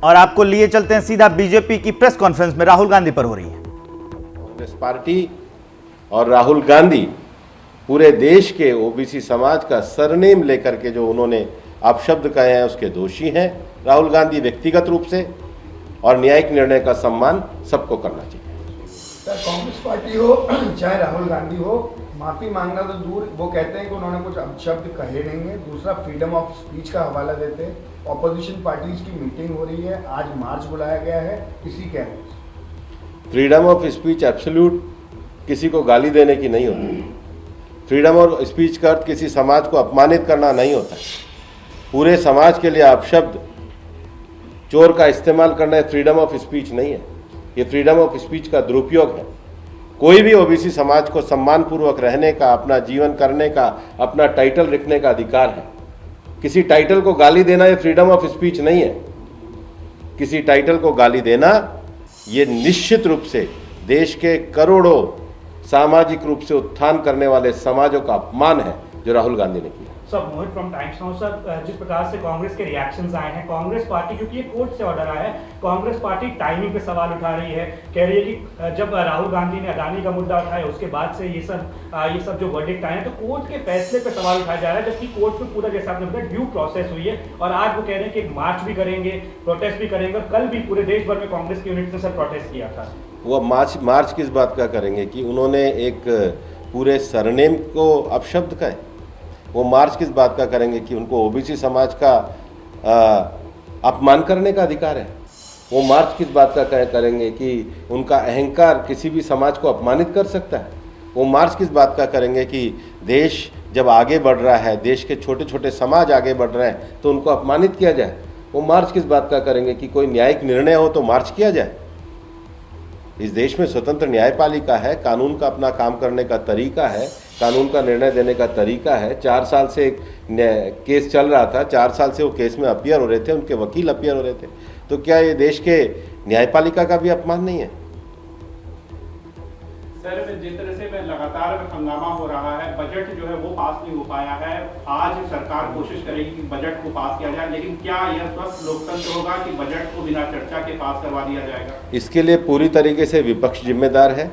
और आपको लिए चलते हैं सीधा बीजेपी की प्रेस कॉन्फ्रेंस में राहुल गांधी पर हो रही है। कांग्रेस पार्टी और राहुल गांधी पूरे देश के ओबीसी समाज का सरनेम लेकर के जो उन्होंने अपशब्द कहे हैं उसके दोषी हैं। राहुल गांधी व्यक्तिगत रूप से और न्यायिक निर्णय का सम्मान सबको करना चाहिए। सर, कांग्रेस पार्टी हो चाहे राहुल गांधी हो, माफी मांगना तो दूर, वो कहते हैं कि उन्होंने कुछ अपशब्द कहे नहीं है। दूसरा, फ्रीडम ऑफ स्पीच का हवाला देते हैं। ऑपोजिशन पार्टीज की मीटिंग हो रही है, आज मार्च बुलाया गया है, किसी के फ्रीडम ऑफ स्पीच एब्सोल्यूट किसी को गाली देने की नहीं होती। फ्रीडम ऑफ स्पीच का अर्थ किसी समाज को अपमानित करना नहीं होता। पूरे समाज के लिए अपशब्द चोर का इस्तेमाल करना फ्रीडम ऑफ स्पीच नहीं है, ये फ्रीडम ऑफ स्पीच का दुरुपयोग है। कोई भी ओबीसी समाज को सम्मानपूर्वक रहने का, अपना जीवन करने का, अपना टाइटल रखने का अधिकार है। किसी टाइटल को गाली देना ये फ्रीडम ऑफ स्पीच नहीं है। किसी टाइटल को गाली देना ये निश्चित रूप से देश के करोड़ों सामाजिक रूप से उत्थान करने वाले समाजों का अपमान है जो राहुल गांधी ने किया। Sir, Mohit from times now. Sir, जिस प्रकार से कांग्रेस के रिएक्शंस आए हैं, कांग्रेस पार्टी, क्योंकि ये कोर्ट से ऑर्डर आया है, कांग्रेस पार्टी टाइमिंग पे सवाल उठा रही है। कह रही है कि जब राहुल गांधी ने अदानी का मुद्दा उठाया उसके बाद से ये सब जो वर्डिक्ट आए हैं, तो कोर्ट के फैसले पे सवाल उठाया जा रहा है, जबकि कोर्ट में पूरा, जैसा आपने बताया, ड्यू प्रोसेस हुई है। और आज वो कह रहे हैं कि मार्च भी करेंगे, प्रोटेस्ट भी करेंगे, और कल भी पूरे देश भर में कांग्रेस की यूनिट ने सर प्रोटेस्ट किया था। वो मार्च किस बात का करेंगे कि उन्होंने एक पूरे सरनेम को अपशब्द कहे। वो मार्च किस बात का करेंगे कि उनको ओबीसी समाज का अपमान करने का अधिकार है। वो मार्च किस बात का करेंगे कि उनका अहंकार किसी भी समाज को अपमानित कर सकता है। वो मार्च किस बात का करेंगे कि देश जब आगे बढ़ रहा है, देश के छोटे छोटे समाज आगे बढ़ रहे हैं तो उनको अपमानित किया जाए। वो मार्च किस बात का करेंगे कि कोई न्यायिक निर्णय हो तो मार्च किया जाए। इस देश में स्वतंत्र न्यायपालिका है, कानून का अपना काम करने का तरीका है, कानून का निर्णय देने का तरीका है। 4 साल से एक केस चल रहा था, 4 साल से वो केस में अपीयर हो रहे थे, उनके वकील अपीयर हो रहे थे। तो क्या ये देश के न्यायपालिका का भी अपमान नहीं है? सर, जिस तरह से लगातार हंगामा हो रहा है, बजट जो है वो पास नहीं हो पाया है। आज सरकार कोशिश करेगी कि बजट को पास किया जाए, लेकिन क्या यह स्वस्थ लोकतंत्र होगा कि बजट को बिना चर्चा के पास करवा दिया जाएगा? इसके लिए पूरी तरीके से विपक्ष जिम्मेदार है।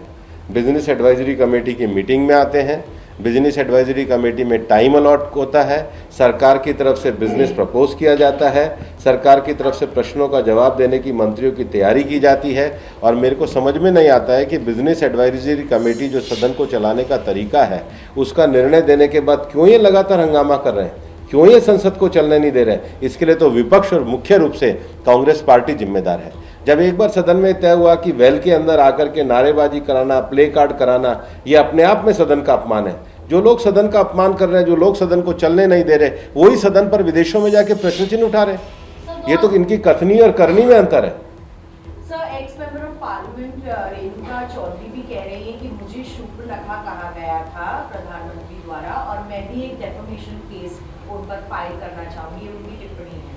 बिजनेस एडवाइजरी कमेटी की मीटिंग में आते हैं, बिजनेस एडवाइजरी कमेटी में टाइम अलॉट होता है, सरकार की तरफ से बिजनेस प्रपोज किया जाता है, सरकार की तरफ से प्रश्नों का जवाब देने की मंत्रियों की तैयारी की जाती है। और मेरे को समझ में नहीं आता है कि बिजनेस एडवाइजरी कमेटी जो सदन को चलाने का तरीका है, उसका निर्णय देने के बाद क्यों ये लगातार हंगामा कर रहे हैं, क्यों ये संसद को चलने नहीं दे रहे हैं। इसके लिए तो विपक्ष और मुख्य रूप से कांग्रेस पार्टी जिम्मेदार है। जब एक बार सदन में तय हुआ कि वेल के अंदर आकर के नारेबाजी कराना, प्ले कार्ड कराना, ये अपने आप में सदन का अपमान है। जो लोग सदन का अपमान कर रहे हैं, जो लोग सदन को चलने नहीं दे रहे, वही सदन पर विदेशों में जाके प्रश्न चिन्ह उठा रहे हैं। ये तो इनकी कथनी और करनी में अंतर है। Sir, ex member of parliament Renuka Chaudhary भी कह रही है कि मुझे शूर्पणखा कहा गया था प्रधानमंत्री द्वारा, और मैं भी एक डेफेमेशन केस उन पर फाइल करना चाहूंगी। उनकी टिप्पणी है।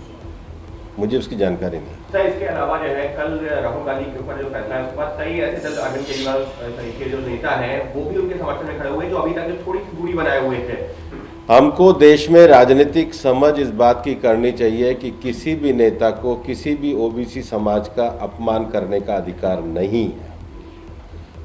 मुझे उसकी जानकारी नहीं। सर, इसके अलावा जो है कल राहुल गांधी के ऊपर जो फैसला है उसके बाद कई ऐसे दल, अरविंद केजरीवाल के जो नेता हैं वो भी उनके समर्थन में खड़े हुए, जो अभी तक जो थोड़ी सी दूरी बनाए हुए थे। हमको देश में राजनीतिक समझ इस बात की करनी चाहिए कि किसी भी नेता को किसी भी ओबीसी समाज का अपमान करने का अधिकार नहीं है।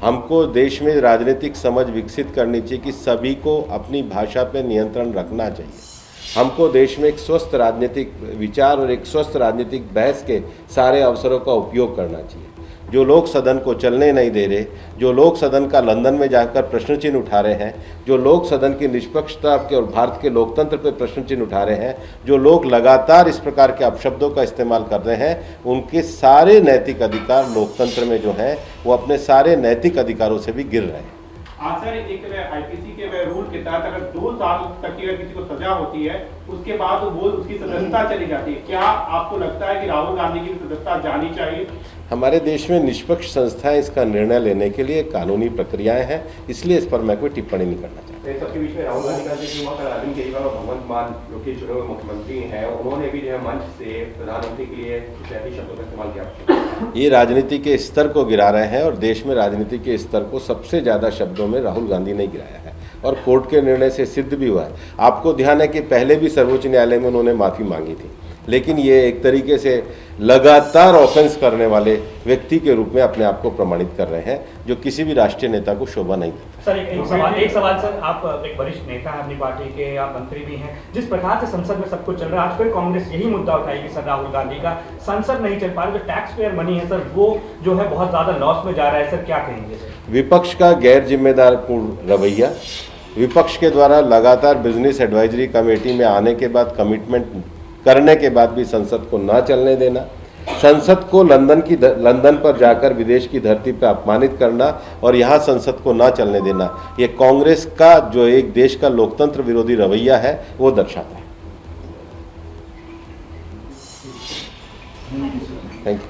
हमको देश में राजनीतिक समझ विकसित करनी चाहिए कि सभी को अपनी भाषा पे नियंत्रण रखना चाहिए। हमको देश में एक स्वस्थ राजनीतिक विचार और एक स्वस्थ राजनीतिक बहस के सारे अवसरों का उपयोग करना चाहिए। जो लोग सदन को चलने नहीं दे रहे, जो लोग सदन का लंदन में जाकर प्रश्न चिन्ह उठा रहे हैं, जो लोग सदन की निष्पक्षता के और भारत के लोकतंत्र पर प्रश्न चिन्ह उठा रहे हैं, जो लोग लगातार इस प्रकार के अपशब्दों का इस्तेमाल कर रहे हैं, उनके सारे नैतिक अधिकार लोकतंत्र में जो हैं वो अपने सारे नैतिक अधिकारों से भी गिर रहे हैं। सर, एक आईपीसी के रूल के तहत अगर 2 साल तक की अगर किसी को सजा होती है, उसके बाद वो उसकी सदस्यता चली जाती है। क्या आपको लगता है कि राहुल गांधी की सदस्यता जानी चाहिए? हमारे देश में निष्पक्ष संस्थाएं इसका निर्णय लेने के लिए कानूनी प्रक्रियाएं हैं, इसलिए इस पर मैं कोई टिप्पणी नहीं करना चाहता। सबके बीच में राहुल गांधी का जिक्र हुआ, अरविंद केजरीवाल और भगवंत मान जो कि चुने हुए मुख्यमंत्री हैं, उन्होंने भी जो है मंच से प्रधानमंत्री के लिए ऐसे शब्दों का इस्तेमाल किया। ये राजनीति के स्तर को गिरा रहे हैं और देश में राजनीति के स्तर को सबसे ज़्यादा शब्दों में राहुल गांधी ने गिराया है और कोर्ट के निर्णय से सिद्ध भी हुआ है। आपको ध्यान है कि पहले भी सर्वोच्च न्यायालय में उन्होंने माफ़ी मांगी थी। लेकिन ये एक तरीके से लगातार ऑफेंस करने वाले व्यक्ति के रूप में अपने आप को प्रमाणित कर रहे हैं, जो किसी भी राष्ट्रीय नेता को शोभा नहीं देता। सर एक सवाल सर, आप एक वरिष्ठ नेता हैं अपनी पार्टी के, आप मंत्री भी हैं, जिस प्रकार से संसद में सब कुछ चल रहा है, आज फिर कांग्रेस यही मुद्दा उठाएगी सर राहुल गांधी का, संसद नहीं चल पा रहा, जो टैक्स पेयर मनी है सर वो जो है बहुत ज्यादा लॉस में जा रहा है सर, क्या कहेंगे सर? विपक्ष का गैर जिम्मेदार पूर्ण रवैया, विपक्ष के द्वारा लगातार बिजनेस एडवाइजरी कमेटी में आने के बाद कमिटमेंट करने के बाद भी संसद को ना चलने देना, संसद को लंदन पर जाकर विदेश की धरती पर अपमानित करना और यहाँ संसद को ना चलने देना, ये कांग्रेस का जो एक देश का लोकतंत्र विरोधी रवैया है वो दर्शाता है। Thank you.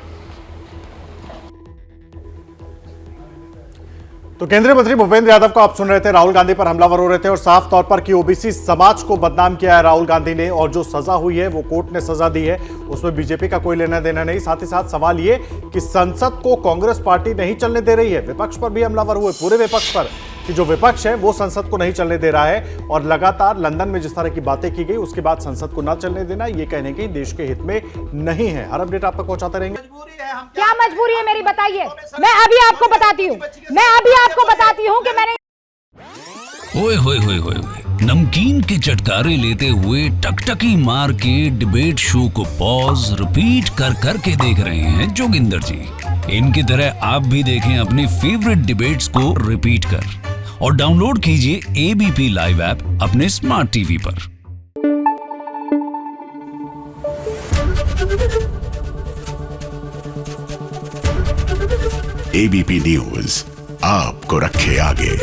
तो केंद्रीय मंत्री भूपेंद्र यादव को आप सुन रहे थे, राहुल गांधी पर हमलावर हो रहे थे और साफ तौर पर कि ओबीसी समाज को बदनाम किया है राहुल गांधी ने, और जो सजा हुई है वो कोर्ट ने सजा दी है, उसमें बीजेपी का कोई लेना देना नहीं। साथ ही साथ सवाल ये कि संसद को कांग्रेस पार्टी नहीं चलने दे रही है, विपक्ष पर भी हमलावर हुए, पूरे विपक्ष पर, कि जो विपक्ष है वो संसद को नहीं चलने दे रहा है, और लगातार लंदन में जिस तरह की बातें की गई उसके बाद संसद को ना चलने देना ये कहने की देश के हित में नहीं है। हर अपडेट आप तक पहुंचाते रहेंगे। क्या मजबूरी है मेरी, बताइए। मैं अभी आपको बताती हूँ कि मैंने ओए होए होए होए नमकीन के चटकारे लेते हुए टकटकी मार के डिबेट शो को पॉज रिपीट कर करके देख रहे हैं जोगिंदर जी। इनकी तरह आप भी देखें अपनी फेवरेट डिबेट्स को रिपीट कर, और डाउनलोड कीजिए एबीपी लाइव ऐप अपने स्मार्ट टीवी पर। एबीपी न्यूज आपको रखे आगे।